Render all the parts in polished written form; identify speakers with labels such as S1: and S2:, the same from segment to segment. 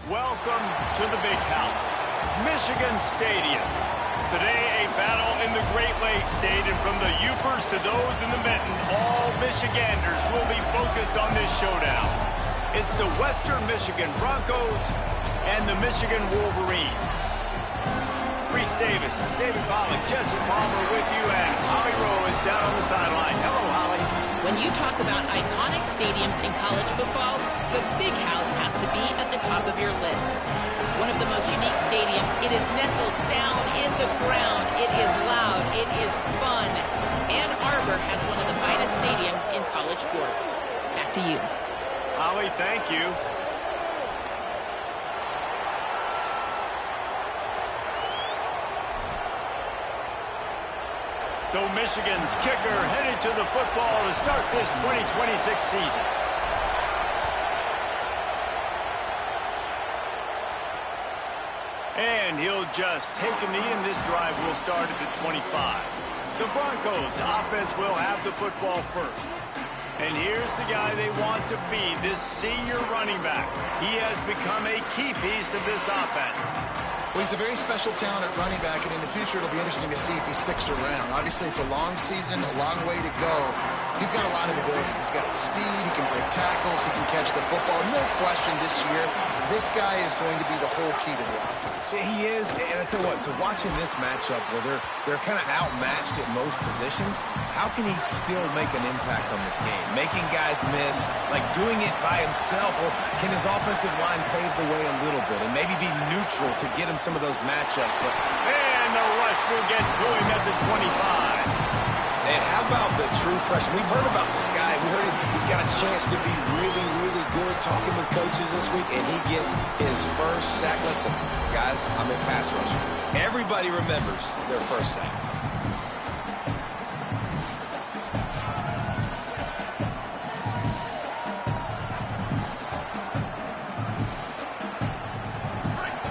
S1: Welcome to the Big House, Michigan Stadium. Today, a battle in the Great Lakes State, and from the Yoopers to those in the Mitten, all Michiganders will be focused on this showdown. It's the Western Michigan Broncos and the Michigan Wolverines. Reese Davis, David Pollock, Jesse Palmer with you, and Holly Rowe is down on the sideline. Hello, Holly.
S2: When you talk about iconic stadiums in college football, the Big House has to be at the top of your list. One of the most unique stadiums. It is nestled down in the ground. It is loud. It is fun. Ann Arbor has one of the finest stadiums in college sports. Back to you.
S1: Holly, thank you. So Michigan's kicker headed to the football to start this 2026 season. And he'll just take a knee, and this drive will start at the 25. The Broncos offense will have the football first. And here's the guy they want to be, this senior running back. He has become a key piece of this offense.
S3: Well, he's a very special talent at running back, and in the future it'll be interesting to see if he sticks around. Obviously, it's a long season, a long way to go. He's got a lot of ability. He's got speed, he can break tackles, he can catch the football. No question this year, this guy is going to be the whole key to the offense.
S4: He is, and I tell you what, to watching this matchup where they're kind of outmatched at most positions, how can he still make an impact on this game? Making guys miss, like doing it by himself, or can his offensive line pave the way a little bit and maybe be neutral to get him some of those matchups?
S1: And the rush will get to him at the 25.
S4: And how about the true freshman? We've heard about this guy. We heard he's got a chance to be really, really good talking with coaches this week, and he gets his first sack. Listen, guys, I'm in pass rush. Everybody remembers their first sack.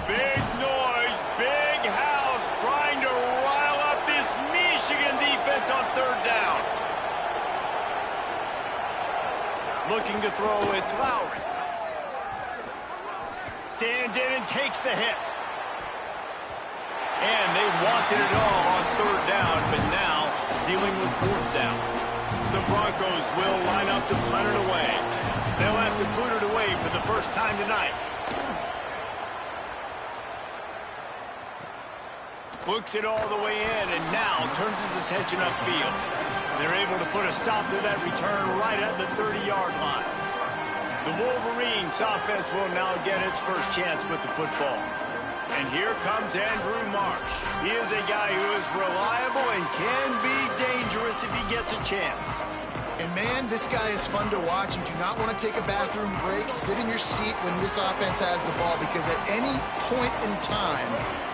S1: Big noise, big house, trying to rile up this Michigan defense on third down. Looking to throw, it's Lowry. Stands in and takes the hit. And they wanted it all on third down, but now dealing with fourth down. The Broncos will line up to punt it away. They'll have to boot it away for the first time tonight. Books it all the way in, and now turns his attention upfield. They're able to put a stop to that return right at the 30-yard line. The Wolverines offense will now get its first chance with the football. And here comes Andrew Marsh. He is a guy who is reliable and can be dangerous if he gets a chance.
S3: And man, this guy is fun to watch. You do not want to take a bathroom break. Sit in your seat when this offense has the ball, because at any point in time,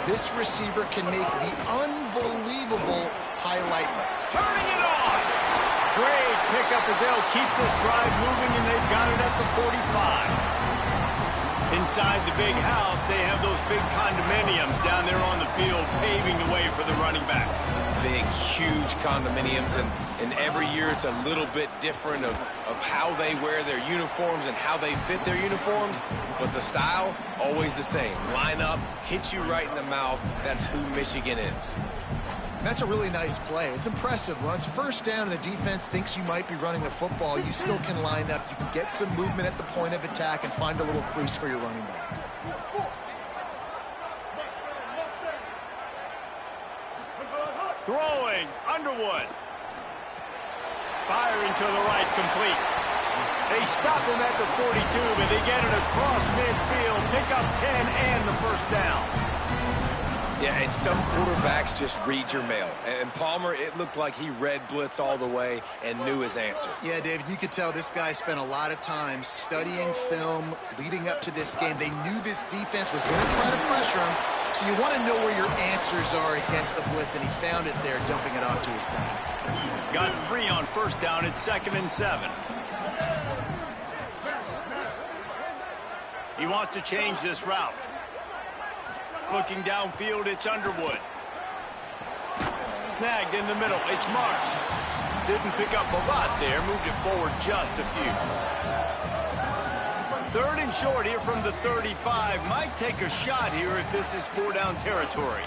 S3: this receiver can make the unbelievable highlight.
S1: Turning it on! Great pickup as they'll keep this drive moving, and they've got it at the 45. Inside the Big House, they have those big condominiums down there on the field paving the way for the running backs.
S4: Big, huge condominiums, and every year it's a little bit different of how they wear their uniforms and how they fit their uniforms, but the style, always the same. Line up, hit you right in the mouth. That's who Michigan is.
S3: That's a really nice play. It's impressive. Runs first down and the defense thinks you might be running the football. You still can line up. You can get some movement at the point of attack and find a little crease for your running back.
S1: Throwing, Underwood. Firing to the right, complete. They stop him at the 42, but they get it across midfield. Pick up 10 and the first down.
S4: Yeah, and some quarterbacks just read your mail. And Palmer, it looked like he read blitz all the way and knew his answer.
S3: Yeah, David, you could tell this guy spent a lot of time studying film leading up to this game. They knew this defense was going to try to pressure him, so you want to know where your answers are against the blitz, and he found it there, dumping it off to his back.
S1: Got 3 on first down at 2nd and 7. He wants to change this route. Looking downfield, it's Underwood. Snagged in the middle, it's Marsh. Didn't pick up a lot there, moved it forward just a few. Third and short here from the 35. Might take a shot here if this is 4-down territory.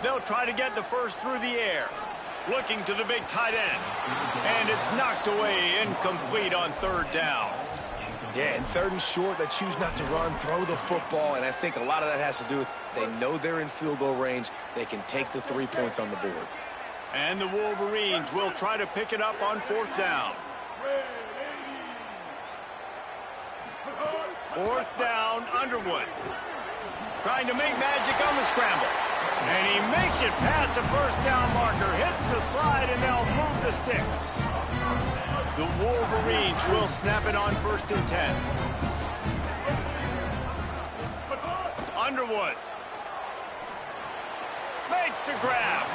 S1: They'll try to get the first through the air. Looking to the big tight end. And it's knocked away, incomplete on 3rd down.
S4: Yeah, and 3rd and short, they choose not to run, throw the football, and I think a lot of that has to do with they know they're in field goal range. They can take the 3 points on the board.
S1: And the Wolverines will try to pick it up on 4th down. 4th down, Underwood. Trying to make magic on the scramble. And he makes it past the 1st down marker. Hits the slide, and they'll move the sticks. The Wolverines will snap it on 1st and 10. Underwood. Makes the grab.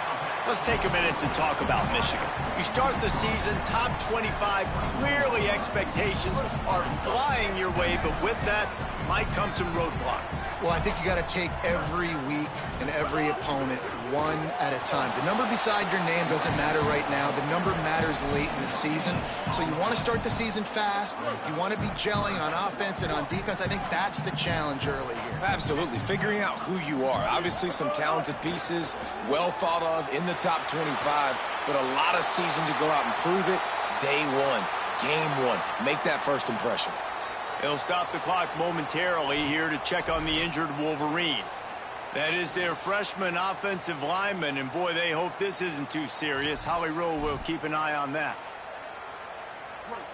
S1: Let's take a minute to talk about Michigan. You start the season top 25. Clearly expectations are flying your way, but with that might come some roadblocks.
S3: Well, I think you got to take every week and every opponent one at a time. The number beside your name doesn't matter right now. The number matters late in the season. So you want to start the season fast. You want to be gelling on offense and on defense. I think that's the challenge early here.
S4: Absolutely. Figuring out who you are. Obviously some talented pieces, well thought of in the top 25, but a lot of season to go out and prove it. Day one, game one. Make that first impression.
S1: They'll stop the clock momentarily here to check on the injured Wolverine. That is their freshman offensive lineman, and boy, they hope this isn't too serious. Holly Rowe will keep an eye on that.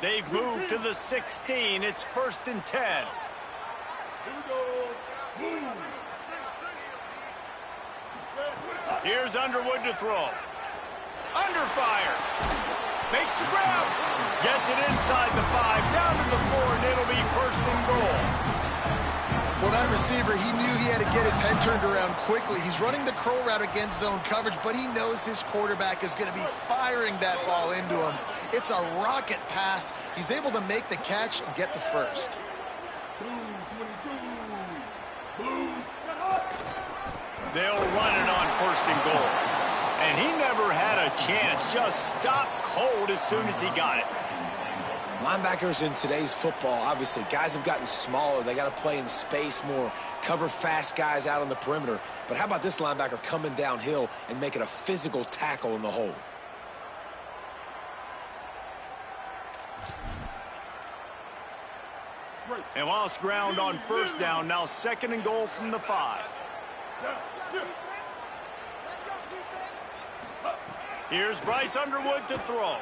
S1: They've moved to the 16. It's 1st and 10. Here's Underwood to throw. Under fire. Makes the grab. Gets it inside the 5, down to the 4, and it'll be 1st and goal.
S3: Well, that receiver, he knew he had to get his head turned around quickly. He's running the curl route against zone coverage, but he knows his quarterback is going to be firing that ball into him. It's a rocket pass. He's able to make the catch and get the first.
S1: They'll run it on 1st and goal. And he never had a chance. Just stopped cold as soon as he got it.
S4: Linebackers in today's football, obviously, guys have gotten smaller. They got to play in space more, cover fast guys out on the perimeter. But how about this linebacker coming downhill and making a physical tackle in the hole?
S1: They lost ground on 1st down. Now 2nd and goal from the 5. Here's Bryce Underwood to throw.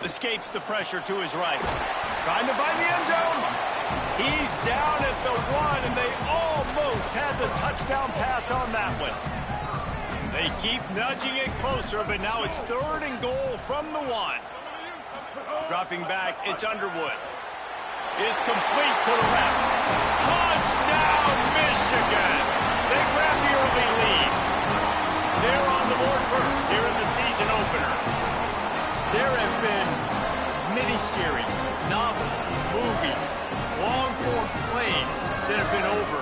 S1: Escapes the pressure to his right. Trying to find the end zone. He's down at the 1, and they almost had the touchdown pass on that one. They keep nudging it closer, but now it's 3rd and goal from the 1. Dropping back, it's Underwood. It's complete to the left. Touchdown, Michigan! They grab the early lead. They're on the board first here in the season opener. There have been miniseries, novels, movies, long-form plays that have been over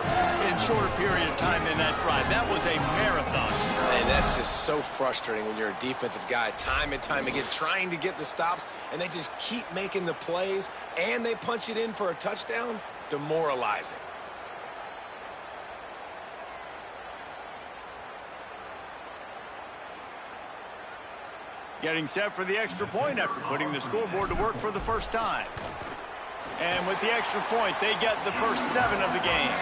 S1: in shorter period of time than that drive. That was a marathon.
S4: And that's just so frustrating when you're a defensive guy time and time again trying to get the stops, and they just keep making the plays, and they punch it in for a touchdown. Demoralizing.
S1: Getting set for the extra point after putting the scoreboard to work for the first time. And with the extra point, they get the first 7 of the game.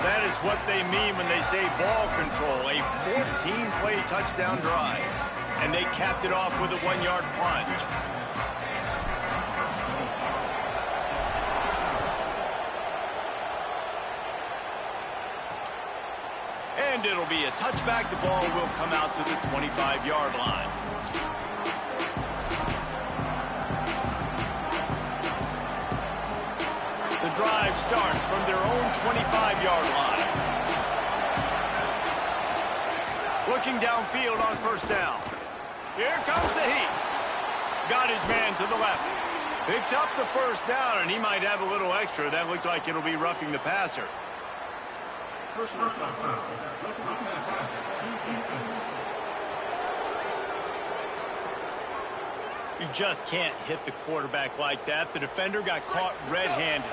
S1: That is what they mean when they say ball control, a 14-play touchdown drive. And they capped it off with a 1-yard plunge. And it'll be a touchback. The ball will come out to the 25-yard line. The drive starts from their own 25-yard line. Looking downfield on 1st down. Here comes the heat. Got his man to the left. Picks up the 1st down, and he might have a little extra. That looked like it'll be roughing the passer. You just can't hit the quarterback like that. The defender got caught red-handed.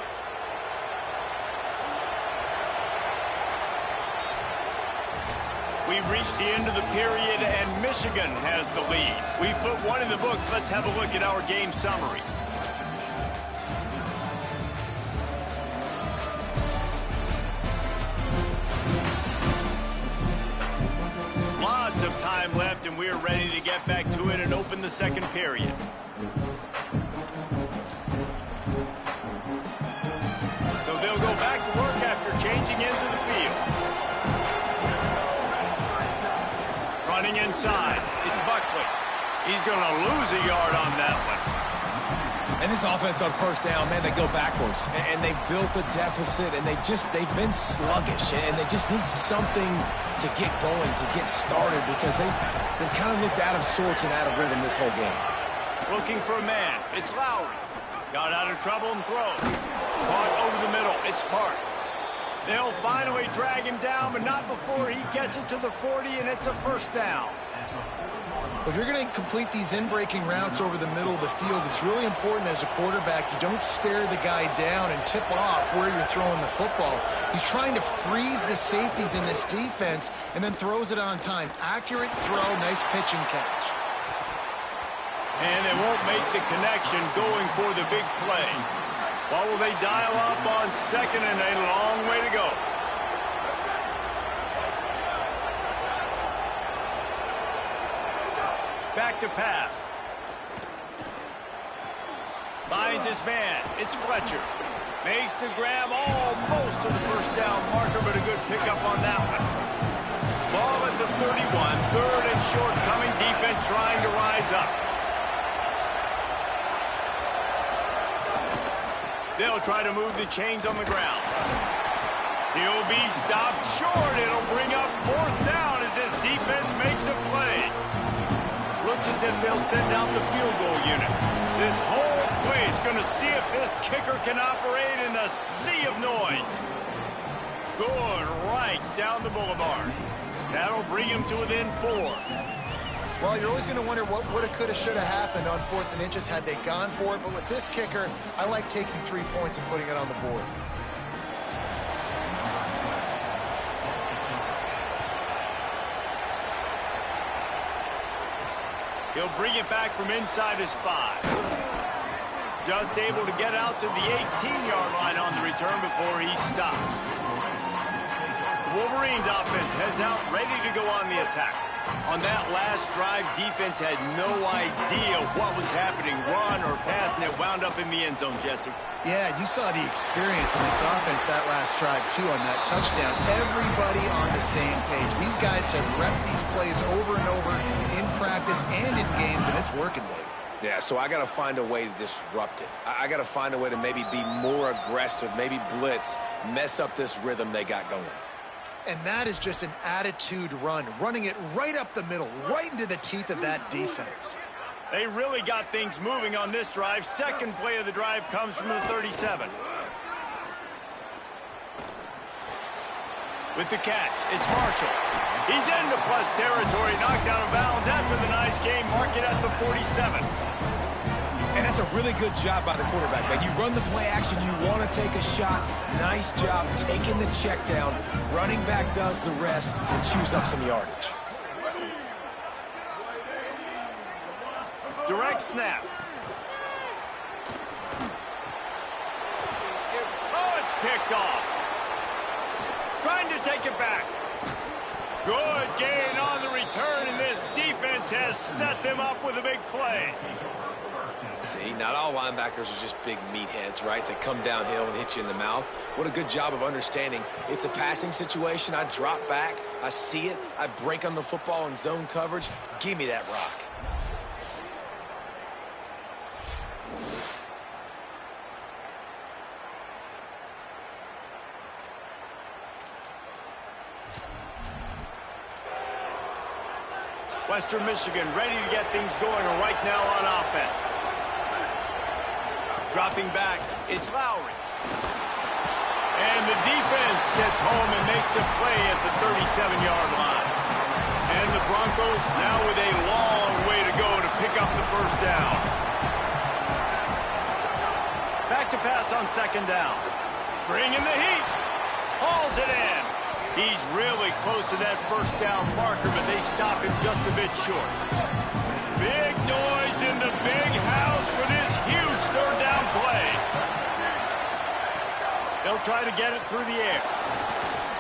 S1: We've reached the end of the period, and Michigan has the lead. We've put one in the books. Let's have a look at our game summary. Lots of time left, and we're ready to get back to it and open the second period. So they'll go back to work after changing into the field. Running inside, it's Buckley. He's going to lose a yard on that one.
S4: And this offense on first down, man, they go backwards. And they built a deficit, and they've been sluggish. And they just need something to get going, to get started, because they've kind of looked out of sorts and out of rhythm this whole game.
S1: Looking for a man. It's Lowry. Got out of trouble and throws. Caught over the middle. It's Parks. They'll finally drag him down, but not before he gets it to the 40, and it's a first down.
S3: If you're going to complete these in-breaking routes over the middle of the field, it's really important as a quarterback you don't stare the guy down and tip off where you're throwing the football. He's trying to freeze the safeties in this defense and then throws it on time. Accurate throw, nice pitch and catch.
S1: And they won't make the connection going for the big play. What will they dial up on second and a long way to go? Back to pass. Finds his man. It's Fletcher. Makes the grab almost to the first down marker, but a good pickup on that one. Ball at the 31. Third and short coming. Defense trying to rise up. They'll try to move the chains on the ground. He'll be stopped short. It'll bring up fourth down as this defense makes a play. Looks as if they'll send out the field goal unit. This whole play is going to see if this kicker can operate in the sea of noise. Good right down the boulevard. That'll bring him to within 4.
S3: Well, you're always going to wonder what woulda, coulda, shoulda happened on 4th and inches had they gone for it. But with this kicker, I like taking 3 points and putting it on the board.
S1: He'll bring it back from inside his 5. Just able to get out to the 18-yard line on the return before he stopped. The Wolverines offense heads out, ready to go on the attack. On that last drive, defense had no idea what was happening, run or pass, and it wound up in the end zone, Jesse.
S3: Yeah, you saw the experience in this offense that last drive, too, on that touchdown. Everybody on the same page. These guys have repped these plays over and over in practice and in games, and it's working, Dave.
S4: Yeah, so I got to find a way to disrupt it. I got to find a way to maybe be more aggressive, maybe blitz, mess up this rhythm they got going.
S3: And that is just an attitude run, running it right up the middle, right into the teeth of that defense.
S1: They really got things moving on this drive. Second play of the drive comes from the 37. With the catch, it's Marshall. He's into plus territory, knocked out of bounds after the nice game. Mark it at the 47.
S4: And that's a really good job by the quarterback, man. You run the play action, you want to take a shot. Nice job taking the check down. Running back does the rest and chews up some yardage.
S1: Direct snap. Oh, it's picked off. Trying to take it back. Good gain on the return, and this defense has set them up with a big play.
S4: See, not all linebackers are just big meatheads, right, that come downhill and hit you in the mouth. What a good job of understanding. It's a passing situation. I drop back. I see it. I break on the football in zone coverage. Give me that rock.
S1: Western Michigan ready to get things going right now on offense. Dropping back, it's Lowry. And the defense gets home and makes a play at the 37-yard line. And the Broncos now with a long way to go to pick up the first down. Back to pass on second down. Bringing the heat. Hauls it in. He's really close to that first down marker, but they stop him just a bit short. Big noise in the big house with his huge third down play. They'll try to get it through the air.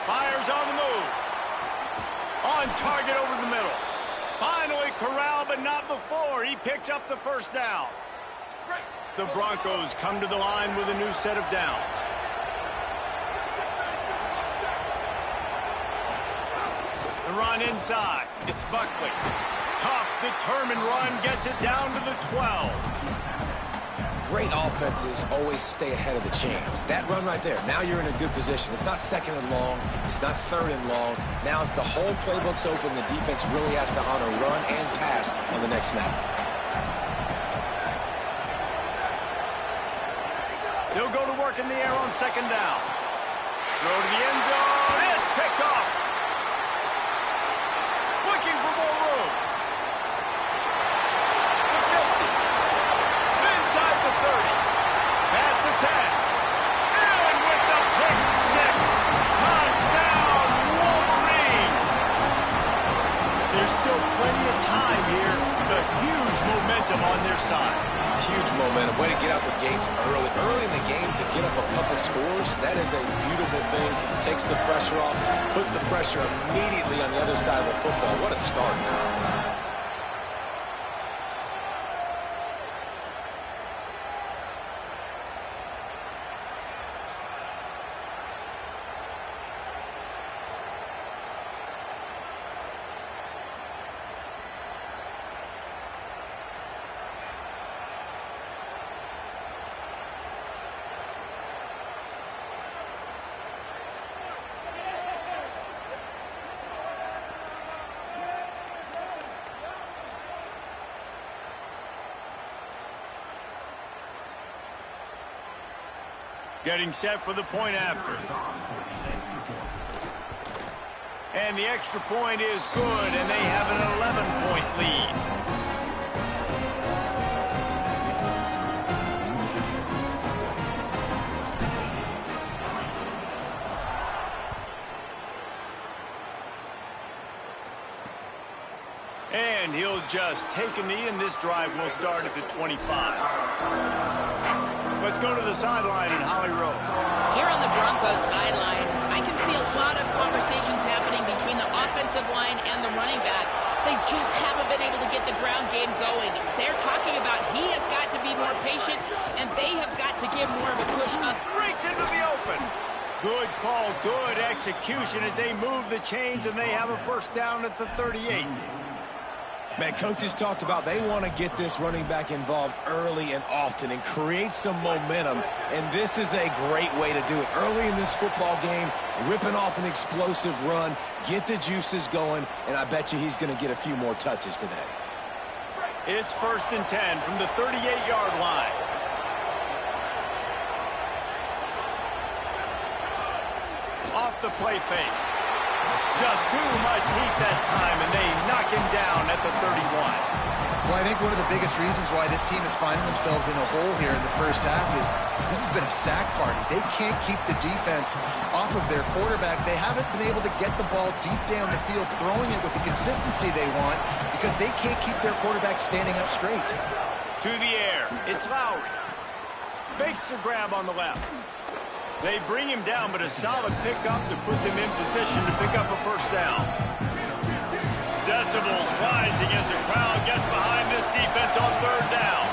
S1: Fires on the move. On target over the middle. Finally corralled, but not before. He picks up the first down. The Broncos come to the line with a new set of downs. The run inside. It's Buckley. Tough, determined run gets it down to the 12.
S4: Great offenses always stay ahead of the chains. That run right there, now you're in a good position. It's not second and long. It's not third and long. Now it's the whole playbook's open. The defense really has to honor run and pass on the next snap.
S1: They'll go to work in the air on second down. Throw to the end zone. It's picked off. Looking for more room. The 50. Inside the 30. Past the 10. And with the pick six. Touchdown, Wolverines. There's still plenty of time here. The huge momentum on their side.
S4: Huge momentum. Way to get out the gates early. Early in the game to get up a couple scores, that is a beautiful thing. Takes the pressure off, puts the pressure immediately on the other side of the football. What a start.
S1: Getting set for the point after. And the extra point is good, and they have an 11-point lead. And he'll just take a knee, and this drive will start at the 25. Let's go to the sideline in Holly Rowe.
S2: Here on the Broncos sideline, I can see a lot of conversations happening between the offensive line and the running back. They just haven't been able to get the ground game going. They're talking about he has got to be more patient, and they have got to give more of a push up.
S1: Breaks into the open. Good call, good execution as they move the chains, and they have a first down at the 38.
S4: Man, coaches talked about they want to get this running back involved early and often and create some momentum, and this is a great way to do it. Early in this football game, ripping off an explosive run, get the juices going, and I bet you he's going to get a few more touches today.
S1: It's 1st and 10 from the 38-yard line. Off the play fake. Just too much heat that time, and they knock him down at the 31.
S3: Well, I think one of the biggest reasons why this team is finding themselves in a hole here in the first half is this has been a sack party. They can't keep the defense off of their quarterback. They haven't been able to get the ball deep down the field, throwing it with the consistency they want because they can't keep their quarterback standing up straight.
S1: To the air. It's Lowry. Makes the grab on the left. They bring him down, but a solid pickup to put them in position to pick up a first down. Decibels rising as the crowd gets behind this defense on third down.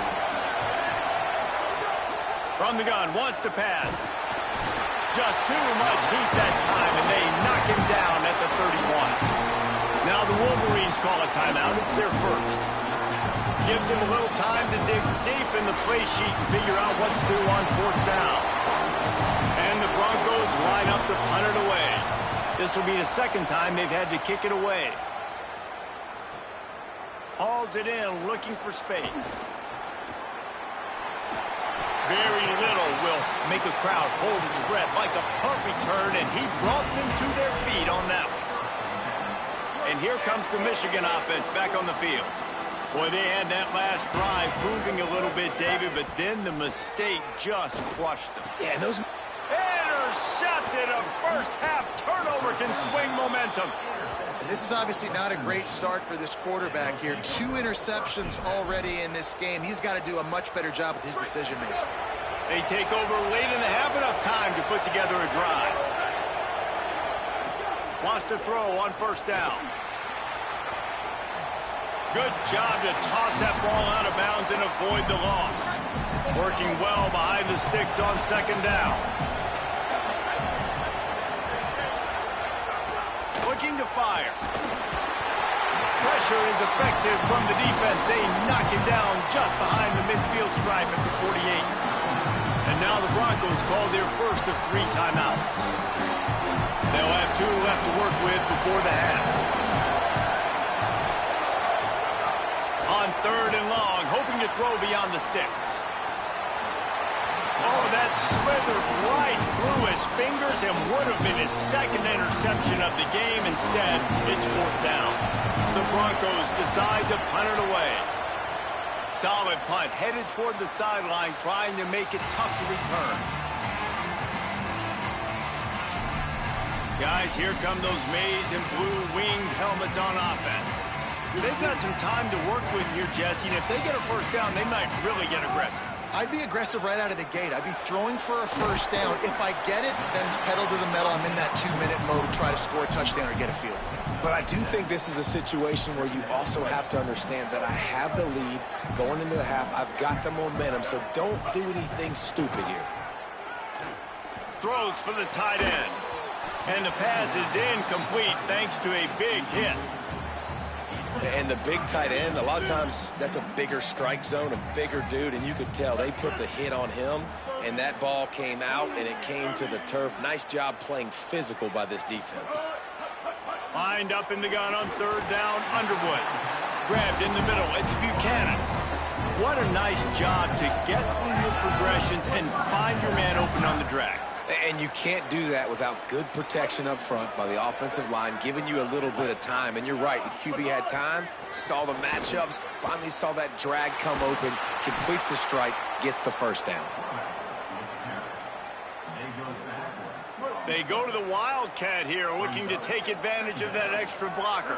S1: From the gun, wants to pass. Just too much heat that time, and they knock him down at the 31. Now the Wolverines call a timeout. It's their first. Gives them a little time to dig deep in the play sheet and figure out what to do on fourth down. And the Broncos line up to punt it away. This will be the second time they've had to kick it away. Hauls it in, looking for space. Very little will make a crowd hold its breath like a punt return, and he brought them to their feet on that one. And here comes the Michigan offense back on the field. Boy, they had that last drive moving a little bit, David, but then the mistake just crushed them.
S4: Yeah, those...
S1: Intercepted, a first-half turnover footwork and swing momentum.
S3: And this is obviously not a great start for this quarterback here. 2 interceptions already in this game. He's got to do a much better job with his decision-making.
S1: They take over late in the half, enough time to put together a drive. Wants to throw on first down. Good job to toss that ball out of bounds and avoid the loss. Working well behind the sticks on second down. Looking to fire. Pressure is effective from the defense. They knock it down just behind the midfield stripe at the 48. And now the Broncos call their first of 3 timeouts. They'll have 2 left to work with before the half. On 3rd and long, hoping to throw beyond the sticks. Oh, that slithered right through his fingers and would have been his 2nd interception of the game. Instead, it's 4th down. The Broncos decide to punt it away. Solid punt, headed toward the sideline, trying to make it tough to return. Guys, here come those maize and blue winged helmets on offense. They've got some time to work with here, Jesse, and if they get a first down, they might really get aggressive.
S3: I'd be aggressive right out of the gate. I'd be throwing for a first down. If I get it, then it's pedal to the metal. I'm in that 2-minute mode to try to score a touchdown or get a field.
S4: But I do think this is a situation where you also have to understand that I have the lead going into the half. I've got the momentum, so don't do anything stupid here.
S1: Throws for the tight end. And the pass is incomplete thanks to a big hit.
S4: And the big tight end, a lot of times that's a bigger strike zone, a bigger dude, and you could tell they put the hit on him, and that ball came out, and it came to the turf. Nice job playing physical by this defense.
S1: Lined up in the gun on 3rd down, Underwood. Grabbed in the middle, it's Buchanan. What a nice job to get through your progressions and find your man open on the drag.
S4: And you can't do that without good protection up front by the offensive line, giving you a little bit of time. And you're right, the QB had time, saw the matchups, finally saw that drag come open, completes the strike, gets the first down.
S1: They go to the Wildcat here, looking to take advantage of that extra blocker.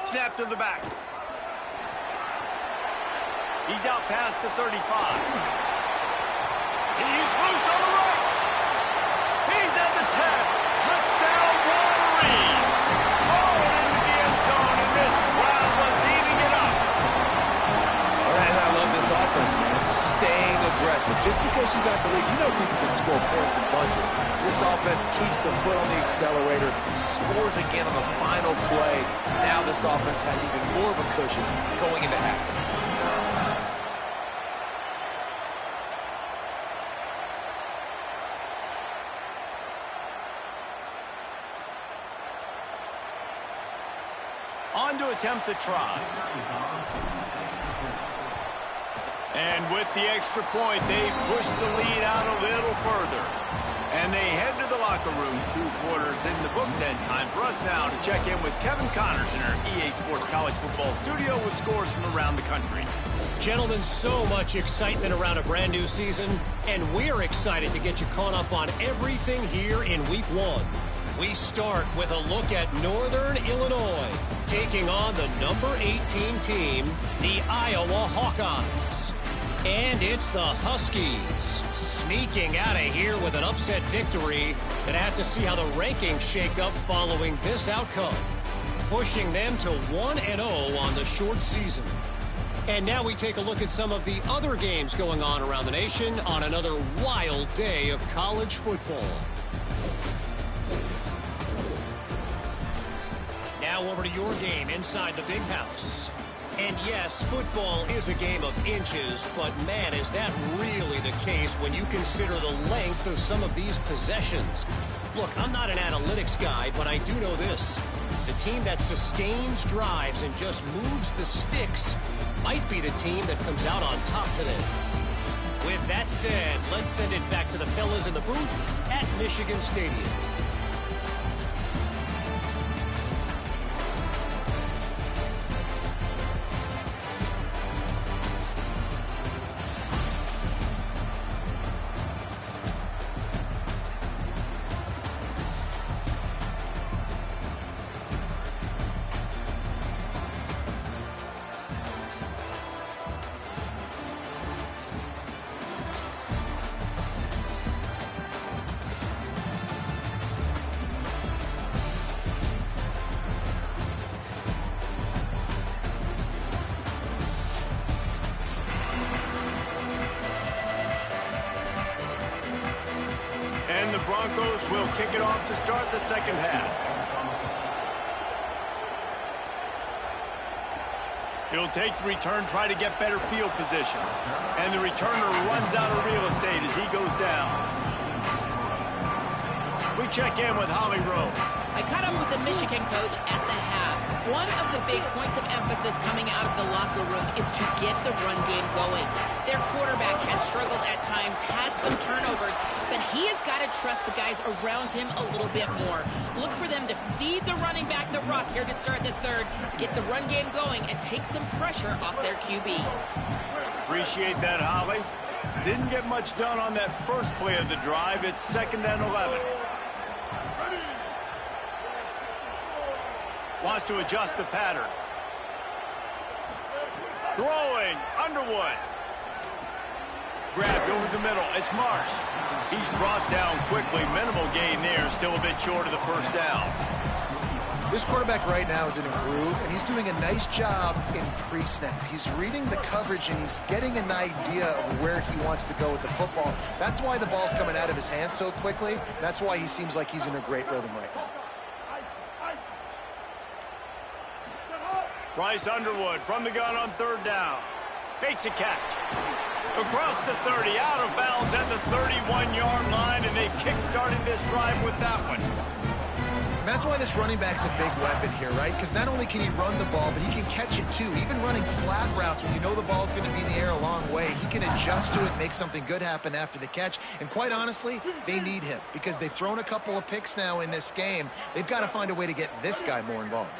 S1: Snap to the back. He's out past the 35. He's loose on the right. He's at the 10. Touchdown, Wolverines. Oh, into the end zone, and this crowd was eating it up.
S4: And I love this offense, man. Staying aggressive. Just because you got the lead, you know people can score points in bunches. This offense keeps the foot on the accelerator, scores again on the final play. Now this offense has even more of a cushion going into halftime.
S1: On to attempt the try. And with the extra point, they push the lead out a little further. And they head to the locker room, 2 quarters in the books, and time for us now to check in with Kevin Connors in our EA Sports College Football studio with scores from around the country.
S5: Gentlemen, so much excitement around a brand new season, and we're excited to get you caught up on everything here in Week 1. We start with a look at Northern Illinois, taking on the number 18 team, the Iowa Hawkeyes. And it's the Huskies, sneaking out of here with an upset victory. Gonna have to see how the rankings shake up following this outcome, pushing them to 1-0 on the short season. And now we take a look at some of the other games going on around the nation on another wild day of college football. Now over to your game inside the Big House. And yes, football is a game of inches, but man, is that really the case when you consider the length of some of these possessions. Look, I'm not an analytics guy, but I do know this. The team that sustains drives and just moves the sticks might be the team that comes out on top today. With that said, let's send it back to the fellas in the booth at Michigan Stadium.
S1: the Broncos will kick it off to start the second half. He'll take the return, try to get better field position. And the returner runs out of real estate as he goes down. We check in with Holly Rowe.
S2: I caught up with the Michigan coach at the half. One of the big points of emphasis coming out of the locker room is to get the run game going. Their quarterback has struggled at times, had some turnovers, but he has got to trust the guys around him a little bit more. Look for them to feed the running back the rock here to start the third, get the run game going, and take some pressure off their QB.
S1: Appreciate that, Holly. Didn't get much done on that first play of the drive. It's 2nd and 11. Wants to adjust the pattern. Throwing, Underwood. Grabbed over the middle, it's Marsh. He's brought down quickly, minimal gain there, still a bit short of the first down.
S3: This quarterback right now is in a groove, and he's doing a nice job in pre-snap. He's reading the coverage, and he's getting an idea of where he wants to go with the football. That's why the ball's coming out of his hands so quickly. That's why he seems like he's in a great rhythm right now.
S1: Bryce Underwood from the gun on 3rd down. Makes a catch. Across the 30, out of bounds at the 31-yard line, and they kick-started this drive with that one.
S3: And that's why this running back's a big weapon here, right? Because not only can he run the ball, but he can catch it too. Even running flat routes when you know the ball's going to be in the air a long way, he can adjust to it, make something good happen after the catch. And quite honestly, they need him because they've thrown a couple of picks now in this game. They've got to find a way to get this guy more involved.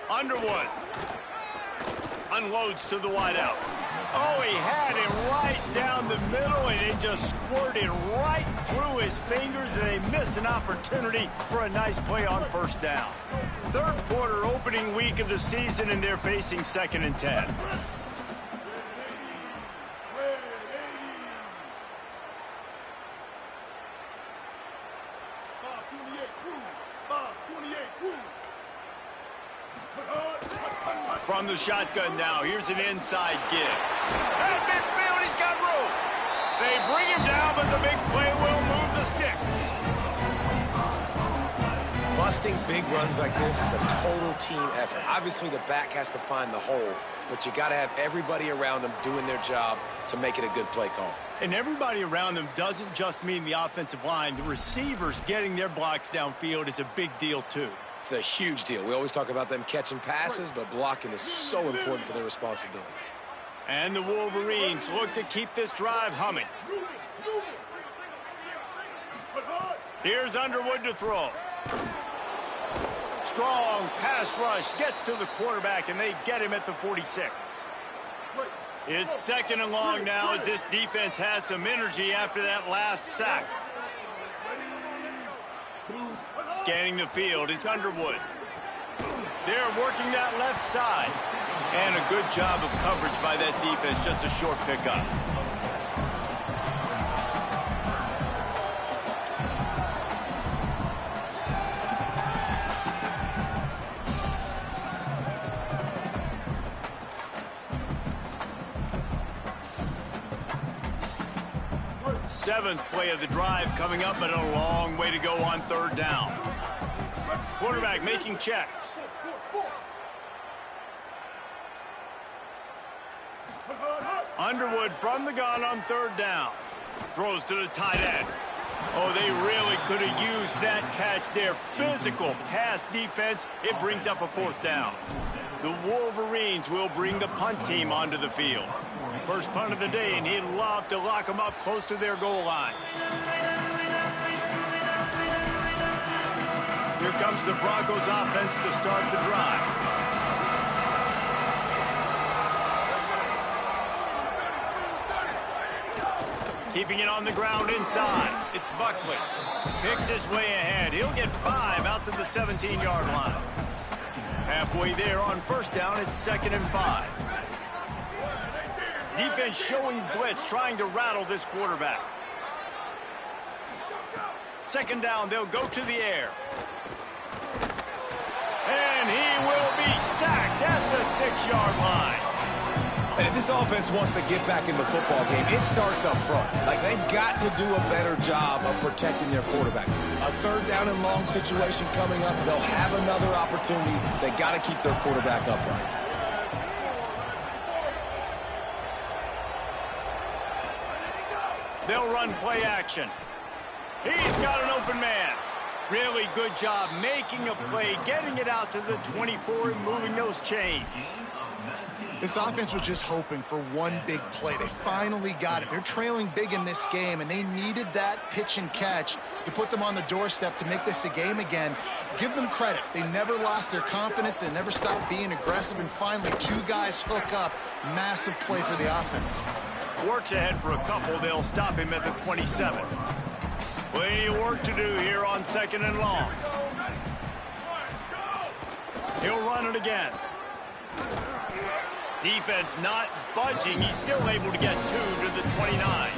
S1: Underwood unloads to the wideout. Oh, he had him right down the middle, and it just squirted right through his fingers, and they miss an opportunity for a nice play on 1st down. 3rd quarter, opening week of the season, and they're facing 2nd and 10. From the shotgun now, here's an inside give. At midfield, he's got room. They bring him down, but the big play will move the sticks.
S4: Busting big runs like this is a total team effort. Obviously, the back has to find the hole, but you got to have everybody around them doing their job to make it a good play call.
S1: And everybody around them doesn't just mean the offensive line. The receivers getting their blocks downfield is a big deal, too.
S4: It's a huge deal. We always talk about them catching passes, but blocking is so important for their responsibilities.
S1: And the Wolverines look to keep this drive humming. Here's Underwood to throw. Strong pass rush gets to the quarterback, and they get him at the 46. It's 2nd and long now as this defense has some energy after that last sack. Scanning the field, it's Underwood. They're working that left side. And a good job of coverage by that defense, just a short pickup. Seventh play of the drive coming up, but a long way to go on 3rd down. Quarterback making checks. Underwood from the gun on 3rd down. Throws to the tight end. Oh, they really could have used that catch there. Physical pass defense. It brings up a 4th down. The Wolverines will bring the punt team onto the field. First punt of the day, and he'd love to lock them up close to their goal line. Here comes the Broncos offense to start the drive. Keeping it on the ground inside. It's Buckley. Picks his way ahead. He'll get 5 out to the 17-yard line. Halfway there on 1st down, it's 2nd and 5. Defense showing blitz, trying to rattle this quarterback. 2nd down, they'll go to the air. And he will be sacked at the 6-yard line.
S4: And if this offense wants to get back in the football game, it starts up front. Like, they've got to do a better job of protecting their quarterback. A third down and long situation coming up, they'll have another opportunity. They got to keep their quarterback upright.
S1: They'll run play action. He's got an open man. Really good job making a play, getting it out to the 24 and moving those chains.
S3: This offense was just hoping for one big play. They finally got it. They're trailing big in this game, and they needed that pitch and catch to put them on the doorstep to make this a game again. Give them credit. They never lost their confidence. They never stopped being aggressive, and finally, two guys hook up. Massive play for the offense.
S1: Works ahead for a couple. They'll stop him at the 27. Plenty of work to do here on 2nd and long. He'll run it again. Defense not budging. He's still able to get 2 to the 29.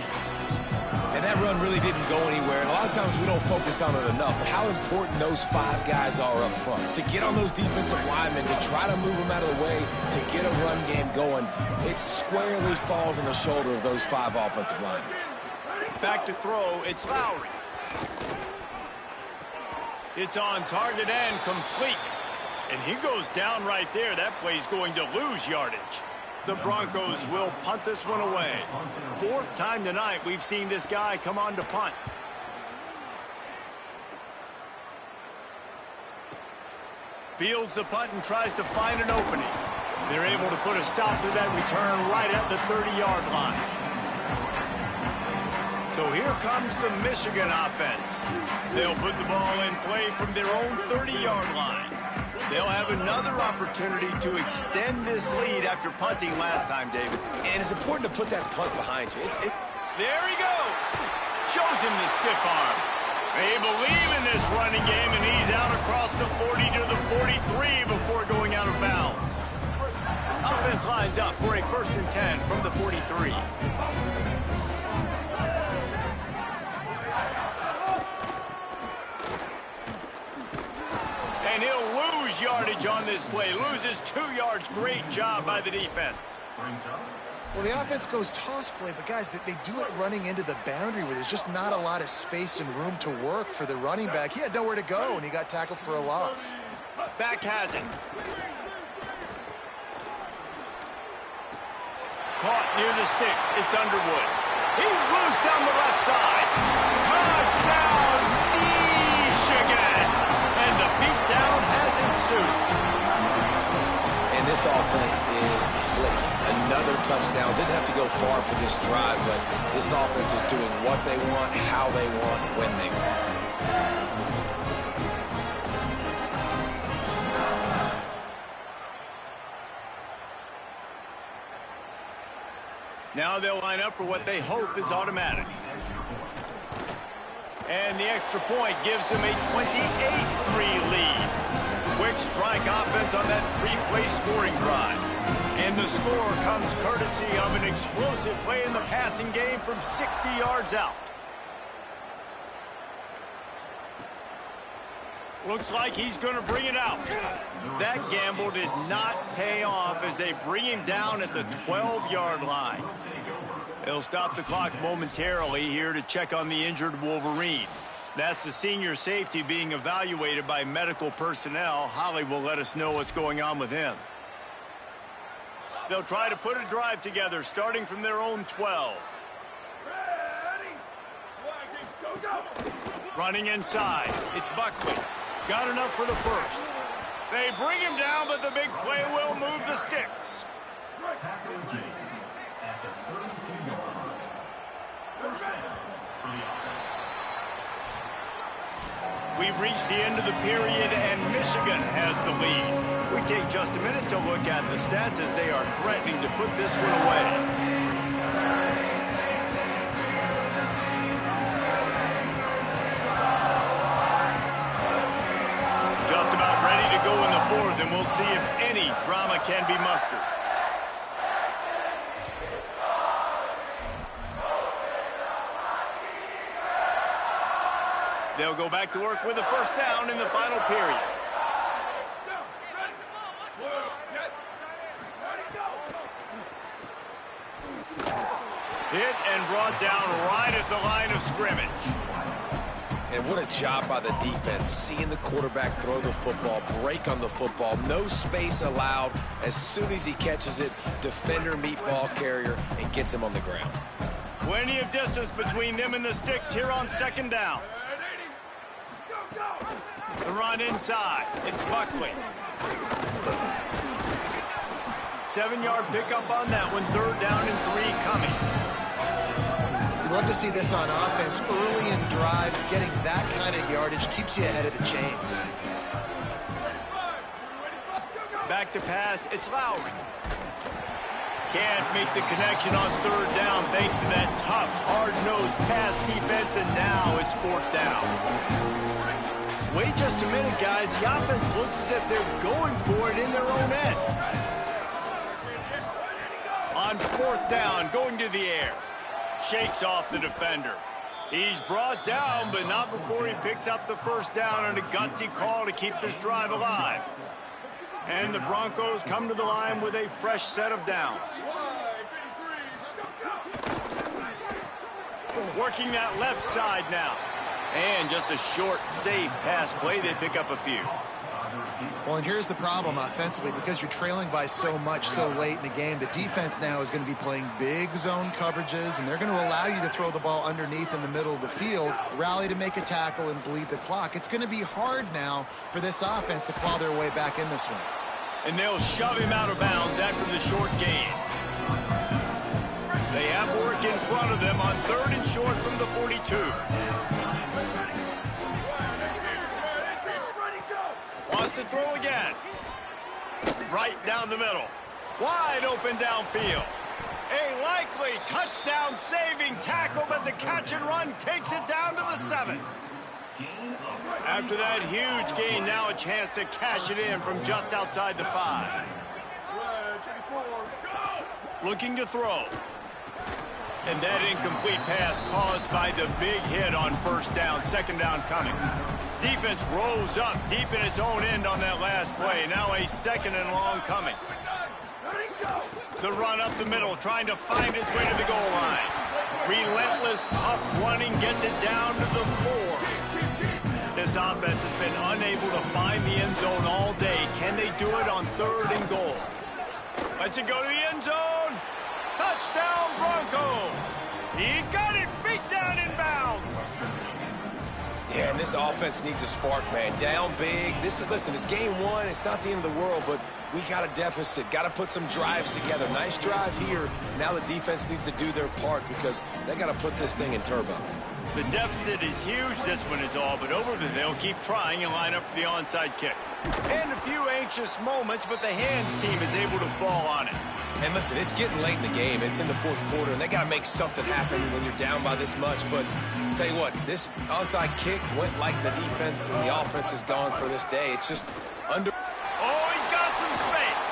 S4: And that run really didn't go anywhere. And a lot of times we don't focus on it enough. But how important those 5 guys are up front. To get on those defensive linemen, to try to move them out of the way, to get a run game going, it squarely falls on the shoulder of those 5 offensive linemen.
S1: Back to throw. It's Lowry. It's on target and complete. And he goes down right there. That play's going to lose yardage. The Broncos will punt this one away. 4th time tonight we've seen this guy come on to punt. Fields the punt and tries to find an opening. They're able to put a stop to that return right at the 30-yard line. So here comes the Michigan offense. They'll put the ball in play from their own 30-yard line. They'll have another opportunity to extend this lead after punting last time, David.
S4: And it's important to put that punt behind you.
S1: There he goes. Shows him the stiff arm. They believe in this running game, and he's out across the 40 to the 43 before going out of bounds. Offense lines up for a 1st and 10 from the 43. And he'll lose yardage on this play. Loses 2 yards. Great job by the defense.
S3: Well, the offense goes toss play, but guys, they do it running into the boundary where there's just not a lot of space and room to work for the running back. He had nowhere to go, and he got tackled for a loss.
S1: Back has it. Caught near the sticks. It's Underwood. He's loose down the left side. Touchdown, Michigan! And the beatdown has ensued.
S4: And this offense is clicking. Another touchdown. Didn't have to go far for this drive, but this offense is doing what they want, how they want, when they want.
S1: Now they'll line up for what they hope is automatic. And the extra point gives them a 28-3 lead. Quick strike offense on that 3-play scoring drive. And the score comes courtesy of an explosive play in the passing game from 60 yards out. Looks like he's going to bring it out. That gamble did not pay off as they bring him down at the 12-yard line. They'll stop the clock momentarily here to check on the injured Wolverine. That's the senior safety being evaluated by medical personnel. Holly will let us know what's going on with him. They'll try to put a drive together, starting from their own 12. Running inside. It's Buckley. Got enough for the first. They bring him down, but the big play will move the sticks. We've reached the end of the period, and Michigan has the lead. We take just a minute to look at the stats as they are threatening to put this one away. Just about ready to go in the 4th, and we'll see if any drama can be mustered. They'll go back to work with a first down in the final period. Hit and brought down right at the line of scrimmage.
S4: And what a job by the defense, seeing the quarterback throw the football, break on the football, no space allowed. As soon as he catches it, defender meet ball carrier and gets him on the ground.
S1: Plenty of distance between them and the sticks here on second down. The run inside. It's Buckley. 7-yard pickup on that one. 3rd down and 3 coming.
S3: Love to see this on offense. Early in drives, getting that kind of yardage keeps you ahead of the chains.
S1: Back to pass, it's Lowry. Can't make the connection on 3rd down thanks to that tough, hard-nosed pass defense, and now it's 4th down. Wait just a minute, guys. The offense looks as if they're going for it in their own end. On 4th down, going to the air. Shakes off the defender. He's brought down, but not before he picks up the 1st down on a gutsy call to keep this drive alive. And the Broncos come to the line with a fresh set of downs. Working that left side now. And just a short, safe pass play. They pick up a few.
S3: Well, and here's the problem offensively. Because you're trailing by so much so late in the game, the defense now is going to be playing big zone coverages, and they're going to allow you to throw the ball underneath in the middle of the field, rally to make a tackle, and bleed the clock. It's going to be hard now for this offense to claw their way back in this one.
S1: And they'll shove him out of bounds after the short gain. They have work in front of them on 3rd and short from the 42. Wants to throw again. Right down the middle. Wide open downfield. A likely touchdown-saving tackle, but the catch and run takes it down to the 7. After that huge gain, now a chance to cash it in from just outside the 5. Looking to throw. And that incomplete pass caused by the big hit on 1st down, 2nd down coming. Defense rose up deep in its own end on that last play. Now a 2nd and long coming. The run up the middle, trying to find its way to the goal line. Relentless, tough running gets it down to the 4. This offense has been unable to find the end zone all day. Can they do it on 3rd and goal? Let's it go to the end zone. Touchdown, Broncos. He got it, beat down in bounds.
S4: Yeah, and this offense needs a spark, man. Down big. Listen, it's game 1. It's not the end of the world, but we got a deficit. Got to put some drives together. Nice drive here. Now the defense needs to do their part because they got to put this thing in turbo.
S1: The deficit is huge. This one is all but over, but they'll keep trying and line up for the onside kick. And a few anxious moments, but the hands team is able to fall on it.
S4: And listen, it's getting late in the game. It's in the 4th quarter, and they got to make something happen when you're down by this much. But I'll tell you what, this onside kick went like the defense and the offense is gone for this day. It's just under.
S1: Oh, he's got some space.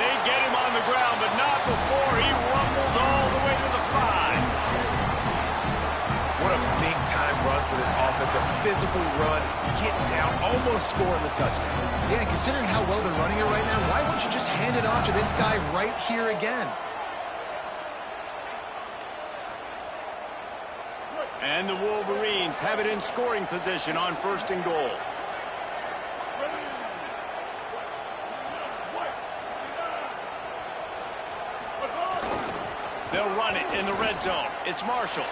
S1: They get him on the ground, but not before he rumbles all the way to the 5.
S4: What a big-time run for this offense. A physical run, getting down, almost scoring the touchdown.
S3: Yeah, and considering how well they're running it right now, why wouldn't you just hand it off to this guy right here again?
S1: And the Wolverines have it in scoring position on 1st and goal. They'll run it in the red zone. It's Marshall.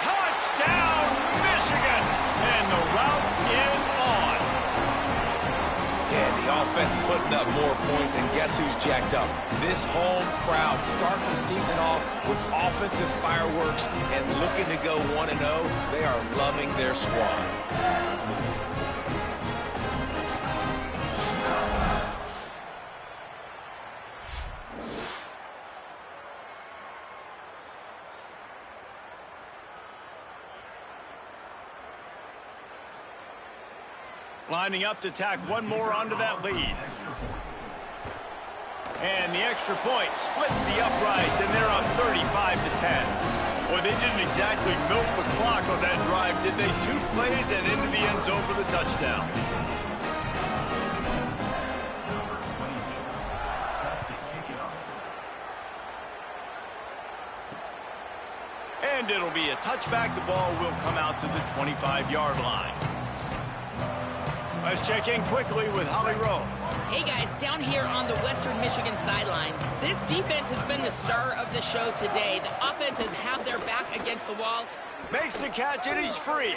S1: Touchdown, Michigan! And the route is on.
S4: Yeah, the offense putting up more points, and guess who's jacked up? This home crowd starting the season off with offensive fireworks and looking to go 1-0. They are loving their squad.
S1: Lining up to tack one more onto that lead. And the extra point splits the uprights, and they're up 35-10. Boy, they didn't exactly milk the clock on that drive, did they? 2 plays and into the end zone for the touchdown. And it'll be a touchback. The ball will come out to the 25-yard line. Let's check in quickly with Holly Rowe.
S2: Hey guys, down here on the Western Michigan sideline, this defense has been the star of the show today. The offense has had their back against the wall.
S1: Makes the catch and he's free.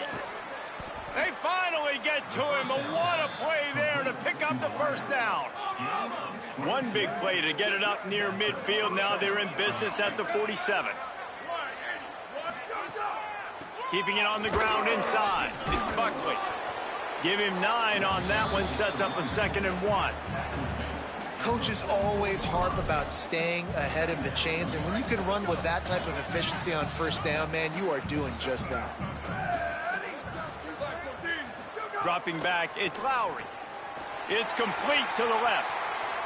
S1: They finally get to him, but what a play there to pick up the first down. One big play to get it up near midfield. Now they're in business at the 47. Keeping it on the ground inside. It's Buckley. Give him 9 on that one. Sets up a 2nd and 1.
S3: Coaches always harp about staying ahead of the chains, and when you can run with that type of efficiency on first down, man, you are doing just that.
S1: Dropping back, it's Lowry. It's complete to the left.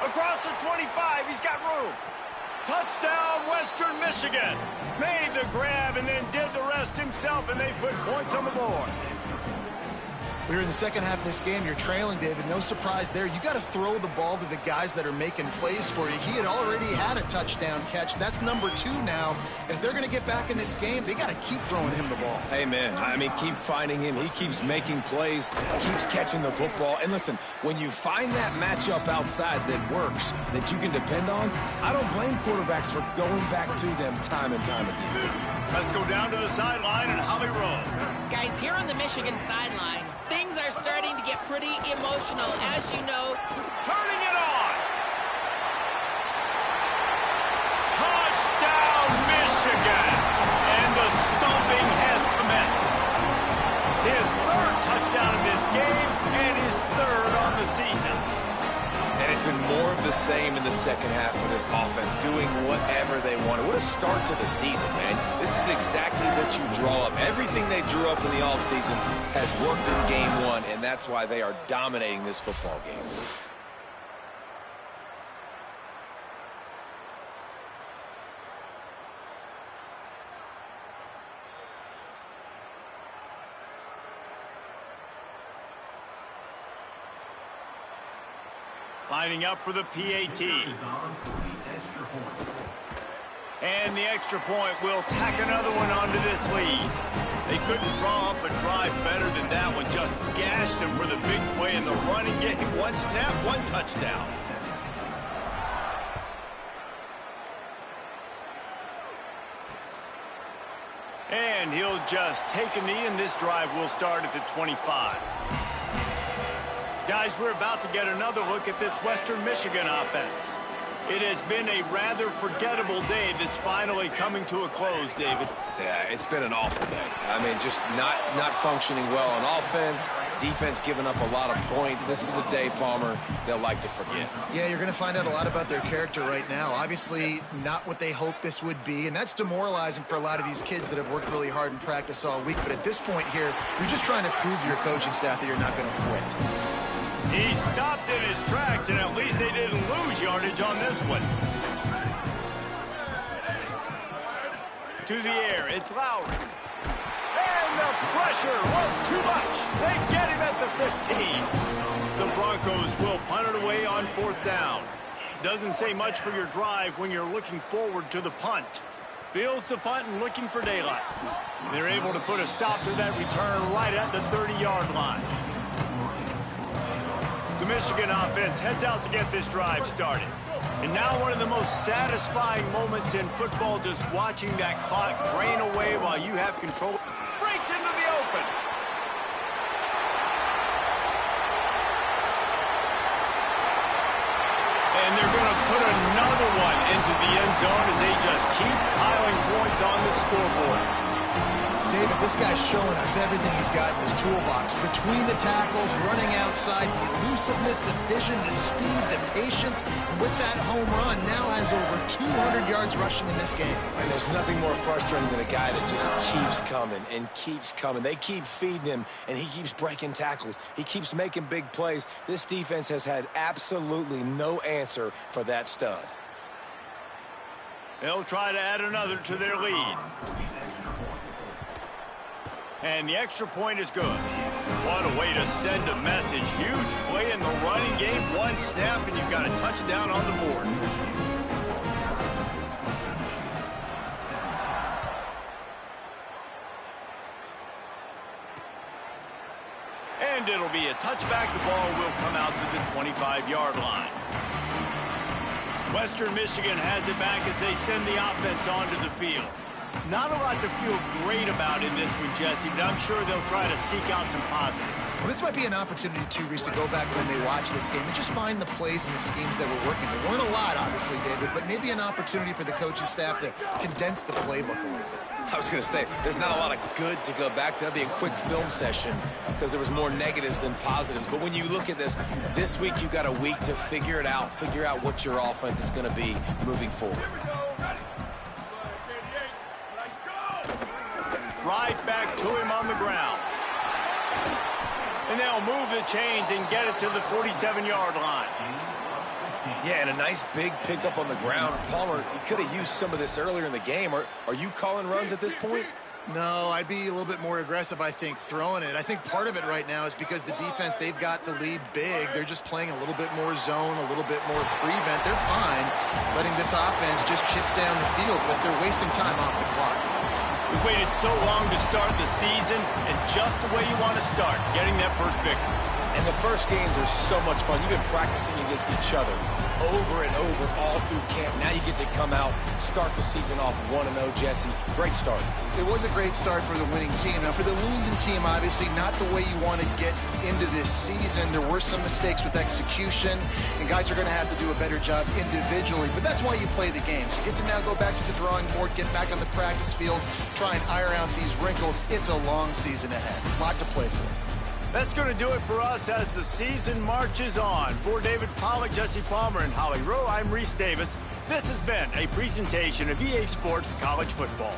S1: Across the 25, he's got room. Touchdown, Western Michigan. Made the grab and then did the rest himself, and they put points on the board.
S3: We're in the second half of this game. You're trailing, David. No surprise there. You got to throw the ball to the guys that are making plays for you. He had already had a touchdown catch. That's number 2 now. And if they're going to get back in this game, they got to keep throwing him the ball.
S4: Hey, man, I mean, keep finding him. He keeps making plays, keeps catching the football. And listen, when you find that matchup outside that works, that you can depend on, I don't blame quarterbacks for going back to them time and time again.
S1: Let's go down to the sideline and Holly Rowe.
S2: Guys, here on the Michigan sideline, things are starting to get pretty emotional, as you know.
S1: Turning it on. Touchdown, Michigan. And the stomping has commenced. His 3rd touchdown in this game and his 3rd on the season.
S4: And it's been more of the same in the second half for this offense, doing whatever they wanted. What a start to the season, man. This is exactly what you draw up. Everything they drew up in the offseason has worked in game 1, and that's why they are dominating this football game.
S1: Lining up for the PAT. And the extra point will tack another one onto this lead. They couldn't draw up a drive better than that one. Just gashed them for the big play in the running game. 1 snap, 1 touchdown. And he'll just take a knee, and this drive will start at the 25. Guys, we're about to get another look at this Western Michigan offense. It has been a rather forgettable day that's finally coming to a close, David.
S4: Yeah, it's been an awful day. I mean, just not functioning well on offense, defense giving up a lot of points. This is a day, Palmer, they'll like to forget.
S3: Yeah, you're going to find out a lot about their character right now. Obviously, not what they hoped this would be, and that's demoralizing for a lot of these kids that have worked really hard in practice all week. But at this point here, you're just trying to prove to your coaching staff that you're not going to quit.
S1: He stopped in his tracks, and at least they didn't lose yardage on this one. To the air, it's Lowry. And the pressure was too much. They get him at the 15. The Broncos will punt it away on 4th down. Doesn't say much for your drive when you're looking forward to the punt. Fields the punt and looking for daylight. They're able to put a stop to that return right at the 30-yard line. The Michigan offense heads out to get this drive started. And now one of the most satisfying moments in football, just watching that clock drain away while you have control. Breaks into the open. And they're going to put another one into the end zone as they just keep piling points on the scoreboard.
S3: David, this guy's showing us everything he's got in his toolbox. Between the tackles, running outside, the elusiveness, the vision, the speed, the patience. And with that home run, now has over 200 yards rushing in this game.
S4: And there's nothing more frustrating than a guy that just keeps coming and keeps coming. They keep feeding him, and he keeps breaking tackles. He keeps making big plays. This defense has had absolutely no answer for that stud.
S1: They'll try to add another to their lead. And the extra point is good. What a way to send a message. Huge play in the running game. 1 snap, and you've got a touchdown on the board. And it'll be a touchback. The ball will come out to the 25-yard line. Western Michigan has it back as they send the offense onto the field. Not a lot to feel great about in this one, Jesse, but I'm sure they'll try to seek out some positives.
S3: Well, this might be an opportunity, too, Reese, to go back when they watch this game and just find the plays and the schemes that were working. There weren't a lot, obviously, David, but maybe an opportunity for the coaching staff to condense the playbook a little bit.
S4: I was going to say, there's not a lot of good to go back to. That'd be a quick film session because there was more negatives than positives. But when you look at this week you've got a week to figure it out, figure out what your offense is going to be moving forward.
S1: Right back to him on the ground. And they'll move the chains and get it to the 47-yard line.
S4: Yeah, and a nice big pickup on the ground. Palmer, you could have used some of this earlier in the game. Are you calling runs at this point?
S3: No, I'd be a little bit more aggressive, I think, throwing it. I think part of it right now is because the defense, they've got the lead big. They're just playing a little bit more zone, a little bit more prevent. They're fine letting this offense just chip down the field, but they're wasting time off the clock.
S1: We've waited so long to start the season, and just the way you want to start, getting that first victory.
S4: And the first games are so much fun. You've been practicing against each other over and over all through camp. Now you get to come out, start the season off 1-0, Jesse. Great start.
S3: It was a great start for the winning team. Now, for the losing team, obviously not the way you want to get into this season. There were some mistakes with execution, and guys are going to have to do a better job individually. But that's why you play the games. You get to now go back to the drawing board, get back on the practice field, try and iron out these wrinkles. It's a long season ahead. A lot to play for.
S1: That's going to do it for us as the season marches on. For David Pollack, Jesse Palmer, and Holly Rowe, I'm Reese Davis. This has been a presentation of EA Sports College Football.